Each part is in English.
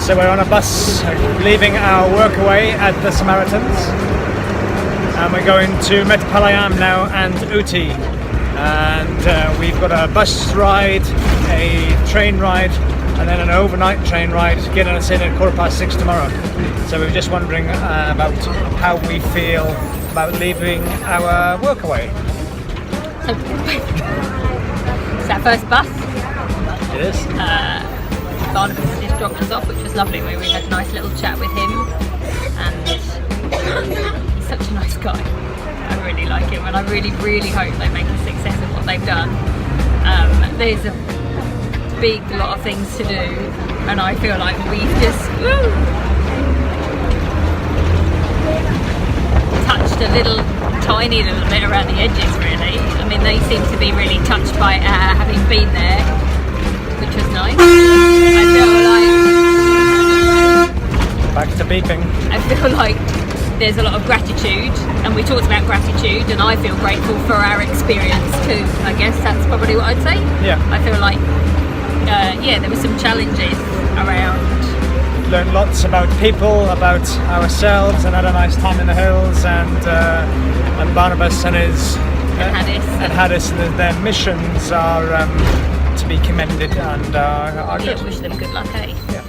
So we're on a bus leaving our workaway at the Samaritans, and we're going to Metpalayam now and Ooty, and we've got a bus ride, a train ride, and then an overnight train ride getting us in at 6:15 tomorrow. So we were just wondering about how we feel about leaving our workaway. It's our first bus. It is. Barnabas just dropped us off, which was lovely. We had a nice little chat with him, and he's such a nice guy. I really like him, and I really, really hope they make a success of what they've done. There's a big lot of things to do, and I feel like we've just touched a little, tiny little bit around the edges, really. I mean, they seem to be really touched by having been there, which was nice. I feel like... Back to beeping. I feel like there's a lot of gratitude, and we talked about gratitude, and I feel grateful for our experience too. I guess that's probably what I'd say. Yeah. I feel like, there were some challenges around. Learned lots about people, about ourselves, and had a nice time in the hills, and Barnabas and his... And Haddis and their missions are to be commended and are good. Yeah, wish them good luck, eh? Yeah.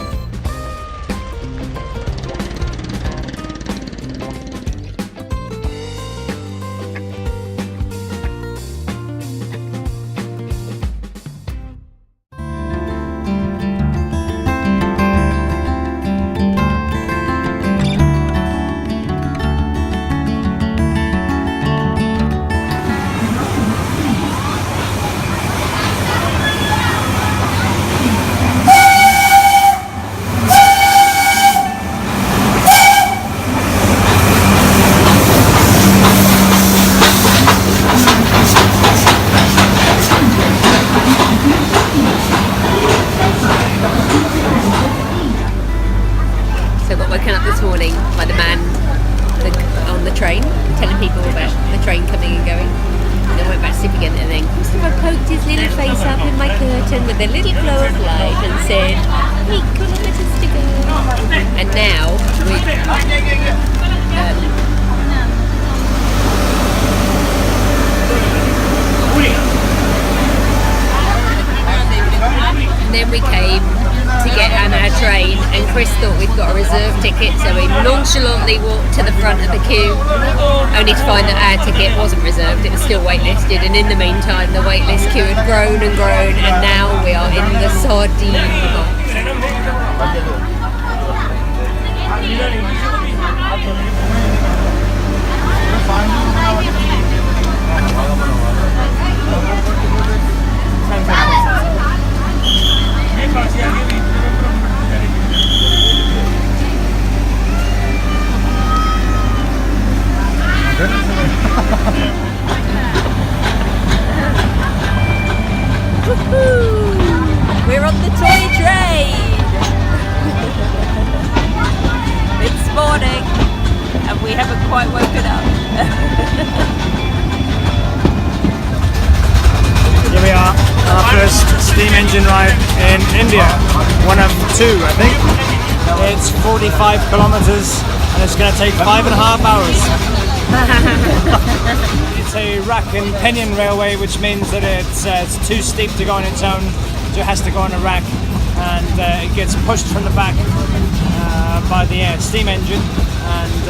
On the train, telling people about the train coming and going. And then went back to sleep again, and then Christopher poked his little face up in my curtain with a little glow of light and said, 8 kilometres to go. And now and then we came to get on our train, and Chris thought we'd got a reserve ticket, so we nonchalantly walked to the front of the queue, only to find that our ticket wasn't reserved, it was still waitlisted, and in the meantime the waitlist queue had grown and grown, and now we are in the sardine box. We're on the toy train! It's morning and we haven't quite woken up. Here we are, our first steam engine ride in India. One of two, I think. It's 45 kilometers and it's going to take 5.5 hours. It's a rack and pinion railway, which means that it's too steep to go on its own, so it has to go on a rack, and it gets pushed from the back by the steam engine, and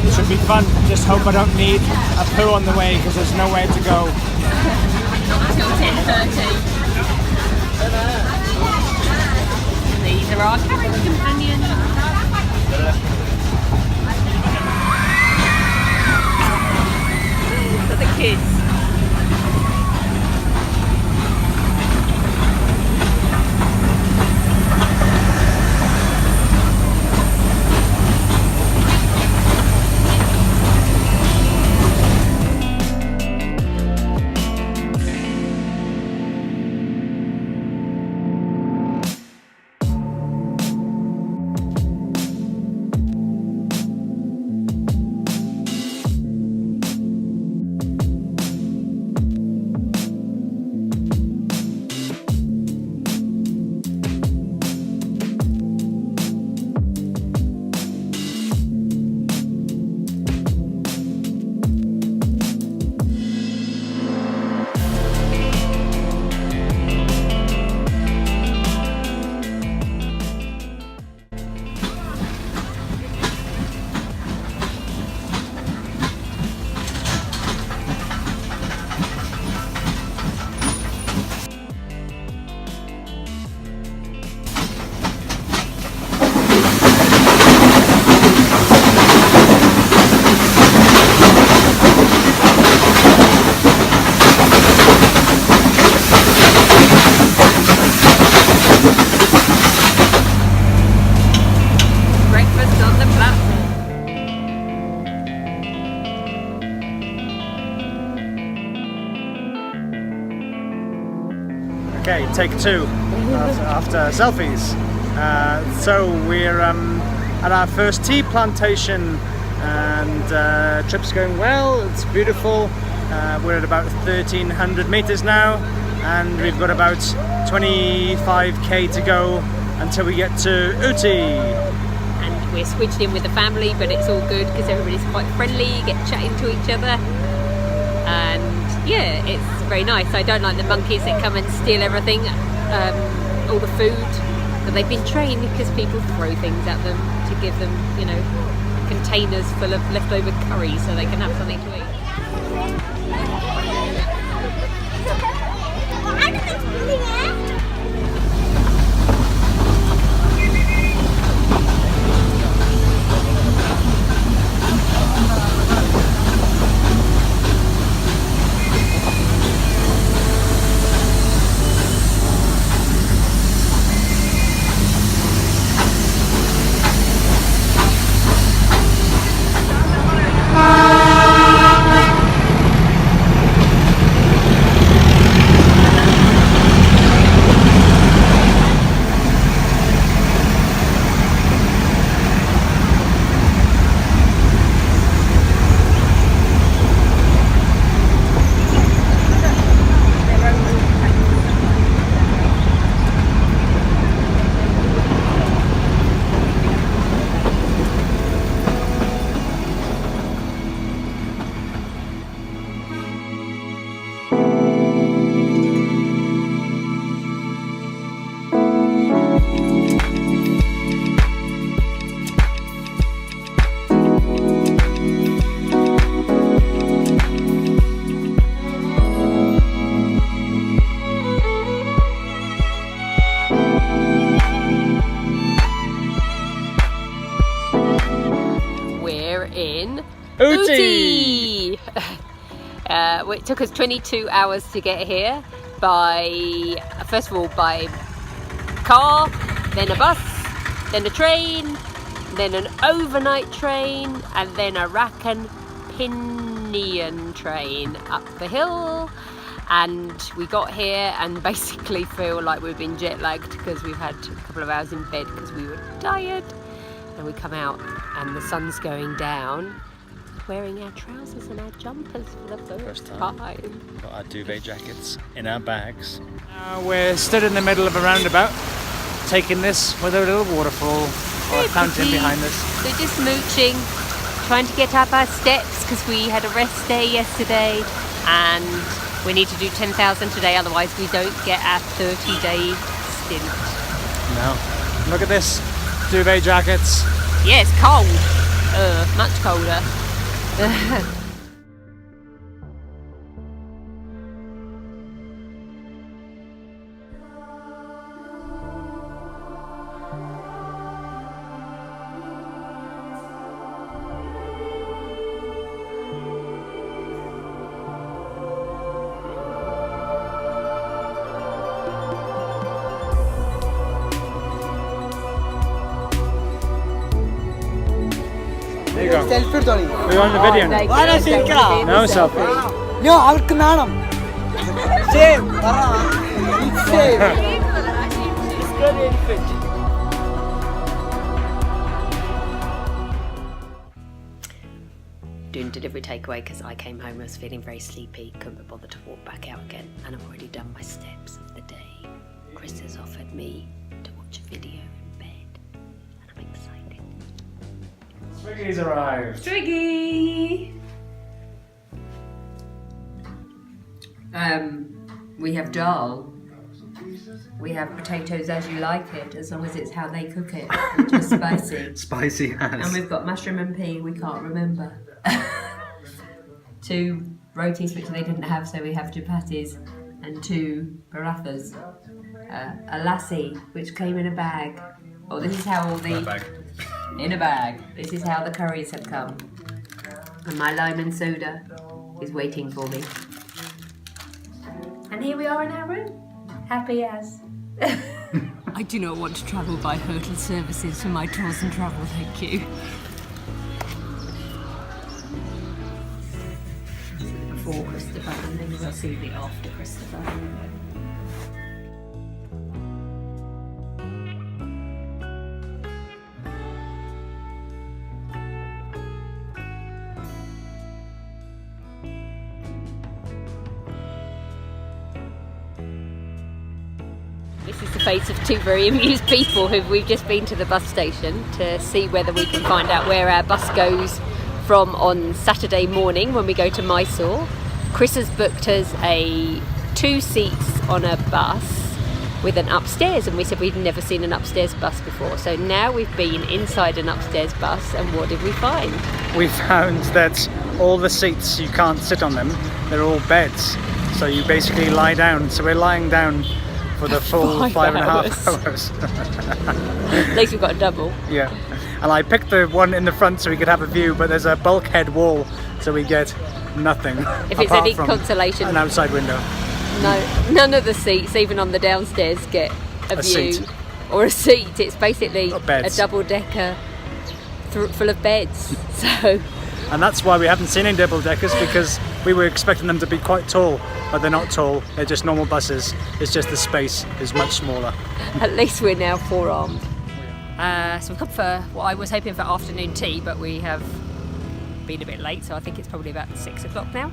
it should be fun. Just hope I don't need a poo on the way, because there's nowhere to go. Until 10:30. These are our carriage companions. For the kids. Okay, take two after selfies. So we're at our first tea plantation, and trip's going well. It's beautiful. We're at about 1,300 meters now, and we've got about 25k to go until we get to Ooty. And we're switched in with the family, but it's all good because everybody's quite friendly, you get chatting to each other, and yeah, it's very nice. I don't like the monkeys that come and steal everything, all the food, but they've been trained because people throw things at them to give them, you know, containers full of leftover curry so they can have something to eat. In Ooty! It took us 22 hours to get here first of all by car, then a bus, then a train, then an overnight train, and then a rack and pinion train up the hill. And we got here and basically feel like we've been jet lagged because we've had a couple of hours in bed because we were tired. And we come out and the sun's going down, wearing our trousers and our jumpers for the first time. Got our duvet jackets in our bags. We're stood in the middle of a roundabout, taking this with a little waterfall or a fountain behind us. So just mooching, trying to get up our steps because we had a rest day yesterday and we need to do 10,000 today, otherwise we don't get our 30-day stint. No. Look at this. Duvet jackets. Yeah, it's cold. Much colder. There you go. Selfie എടുത്തോളി. We want the video now. വാടാ ശരിക്കാ. No selfie. No, അവൾക്ക് നാണം. Shame. It's shame. It's good infant. Doing delivery takeaway because I came home, I was feeling very sleepy, couldn't be bothered to walk back out again, and I've already done my steps of the day. Chris has offered me to watch a video in bed, and I'm excited. Twiggy's arrived. Twiggy! We have dal. We have potatoes as you like it, as long as it's how they cook it, which is spicy. Spicy as. And we've got mushroom and pea, we can't remember. 2 rotis which they didn't have, so we have chapatis, and 2 parathas. A lassi which came in a bag. Oh, this is how all the... In a bag. This is how the curries have come. And my lime and soda is waiting for me. And here we are in our room. Happy as. I do not want to travel by hurdle services for my tours and travel, thank you. Before Christopher, and then we'll see the after Christopher. This is the face of two very amused people who we've just been to the bus station to see whether we can find out where our bus goes from on Saturday morning when we go to Mysore. Chris has booked us 2 seats on a bus with an upstairs, and we said we'd never seen an upstairs bus before. So now we've been inside an upstairs bus, and what did we find? We found that all the seats, you can't sit on them, they're all beds. So you basically lie down. So we're lying down for the full 5.5 hours. At least we've got a double. Yeah. And I picked the one in the front so we could have a view, but there's a bulkhead wall, so we get nothing. If it's any consolation. An outside window. No, none of the seats, even on the downstairs, get a view seat. or a seat. It's basically a double-decker full of beds. So, and that's why we haven't seen any double-deckers, because we were expecting them to be quite tall, but they're not tall. They're just normal buses. It's just the space is much smaller. At least we're now forearmed. So we've come for what I was hoping for afternoon tea, but we have been a bit late, so I think it's probably about 6 o'clock now.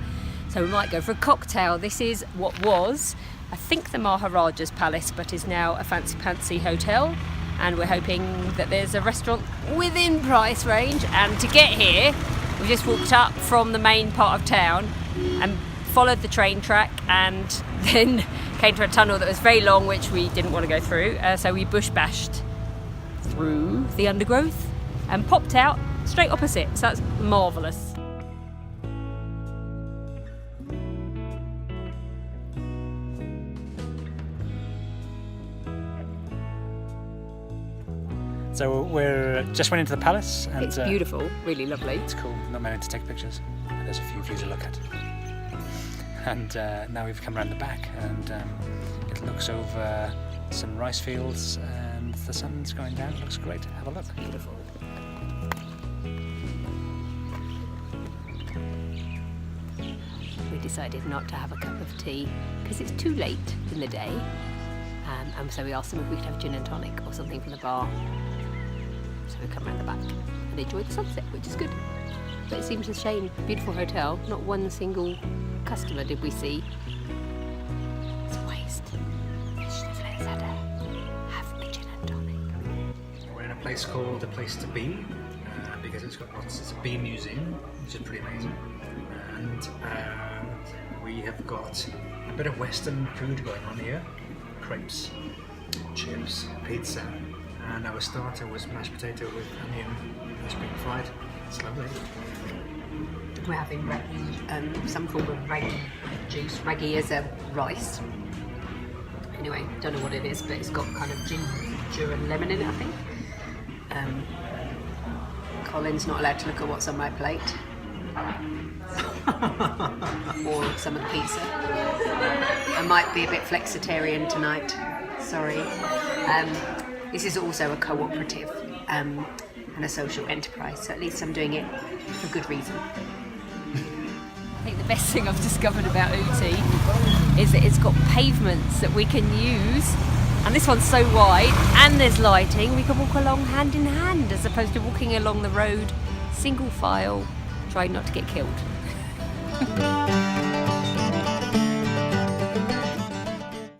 So we might go for a cocktail. This is what was, I think, the Maharaja's Palace, but is now a fancy hotel. And we're hoping that there's a restaurant within price range. And to get here, we just walked up from the main part of town and followed the train track, and then came to a tunnel that was very long, which we didn't want to go through. So we bush bashed through the undergrowth and popped out straight opposite. So that's marvellous. So we're just went into the palace, and it's beautiful, really lovely. It's cool. Not many to take pictures. And there's a few views to look at. And now we've come around the back, and it looks over some rice fields, and the sun's going down. It looks great. Have a look. Beautiful. We decided not to have a cup of tea because it's too late in the day, and so we asked them if we could have gin and tonic or something from the bar. So we come around the back and enjoy the sunset, which is good. But it seems a shame. Beautiful hotel, not one single customer did we see. It's a waste. They should have let us have the gin and tonic. We're in a place called The Place to Be, because it's a bee museum, which is pretty amazing. And we have got a bit of Western food going on here. Crepes, chips, pizza, and our starter was mashed potato with onion and spring fried. It's lovely. We're having raggi, some form of raggi juice. Raggi is a rice. Anyway, don't know what it is, but it's got kind of ginger and lemon in it, I think. Colin's not allowed to look at what's on my plate. Or some of the pizza. I might be a bit flexitarian tonight, sorry. This is also a cooperative and a social enterprise, so at least I'm doing it for good reason. I think the best thing I've discovered about Ooty is that it's got pavements that we can use, and this one's so wide and there's lighting, we can walk along hand in hand as opposed to walking along the road single file, trying not to get killed.